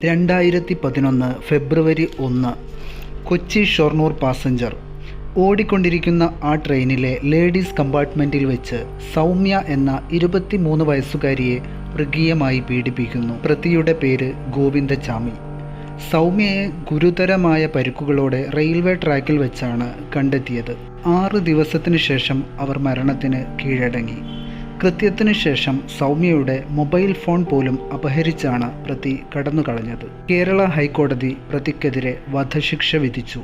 2011 ഫെബ്രുവരി 1 Kochi Shoranur passenger. ഓടിക്കൊണ്ടിരിക്കുന്ന ആ ട്രെയിനിലെ ലേഡീസ് കമ്പാർട്ട്മെൻറ്റിൽ വെച്ച് സൗമ്യ എന്ന 23 വയസ്സുകാരിയെ മൃഗീയമായി പീഡിപ്പിക്കുന്നു. പ്രതിയുടെ പേര് ഗോവിന്ദച്ചാമി. സൗമ്യയെ ഗുരുതരമായ പരിക്കുകളോടെ റെയിൽവേ ട്രാക്കിൽ വെച്ചാണ് കണ്ടെത്തിയത്. 6 ദിവസത്തിനു ശേഷം അവർ മരണത്തിന് കീഴടങ്ങി. കൃത്യത്തിനു ശേഷം സൗമ്യയുടെ മൊബൈൽ ഫോൺ പോലും അപഹരിച്ചാണ് പ്രതി കടന്നുകളഞ്ഞത്. കേരള ഹൈക്കോടതി പ്രതിക്കെതിരെ വധശിക്ഷ വിധിച്ചു.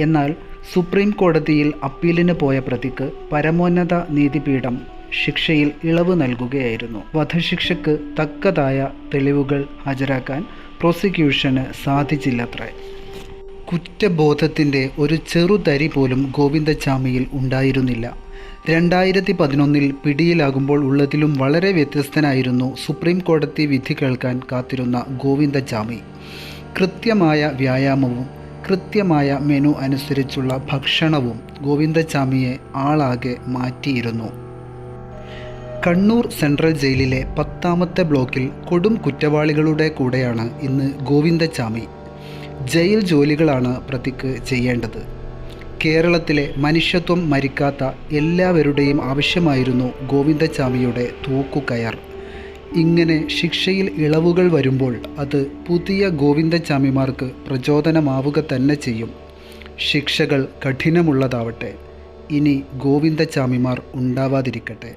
എന്നാൽ സുപ്രീം കോടതിയിൽ അപ്പീലിന് പോയ പ്രതിക്ക് പരമോന്നത നീതിപീഠം ശിക്ഷയിൽ ഇളവ് നൽകുകയായിരുന്നു. വധശിക്ഷയ്ക്ക് തക്കതായ തെളിവുകൾ ഹാജരാക്കാൻ പ്രോസിക്യൂഷന് സാധിച്ചില്ലത്രേ. കുറ്റബോധത്തിൻ്റെ ഒരു ചെറുതരി പോലും ഗോവിന്ദച്ചാമിയിൽ ഉണ്ടായിരുന്നില്ല. 2011 പിടിയിലാകുമ്പോൾ ഉള്ളതിലും വളരെ വ്യത്യസ്തനായിരുന്നു സുപ്രീം കോടതി വിധി കേൾക്കാൻ കാത്തിരുന്ന ഗോവിന്ദച്ചാമി. കൃത്യമായ വ്യായാമവും കൃത്യമായ മെനു അനുസരിച്ചുള്ള ഭക്ഷണവും ഗോവിന്ദച്ചാമിയെ ആളാകെ മാറ്റിയിരുന്നു. കണ്ണൂർ സെൻട്രൽ ജയിലിലെ 10ാമത്തെ ബ്ലോക്കിൽ കൊടും കുറ്റവാളികളുടെ കൂടെയാണ് ഇന്ന് ഗോവിന്ദച്ചാമി. ജയിൽ ജോലികളാണ് പ്രതിക്ക് ചെയ്യേണ്ടത്. കേരളത്തിലെ മനുഷ്യത്വം മരിക്കാത്ത എല്ലാവരുടെയും ആവശ്യമായിരുന്നു ഗോവിന്ദച്ചാമിയുടെ തൂക്കുകയർ. ഇങ്ങനെ ശിക്ഷയിൽ ഇളവുകൾ വരുമ്പോൾ അത് പുതിയ ഗോവിന്ദച്ചാമിമാർക്ക് പ്രചോദനമാവുക തന്നെ ചെയ്യും. ശിക്ഷകൾ കഠിനമുള്ളതാവട്ടെ. ഇനി ഗോവിന്ദച്ചാമിമാർ ഉണ്ടാവാതിരിക്കട്ടെ.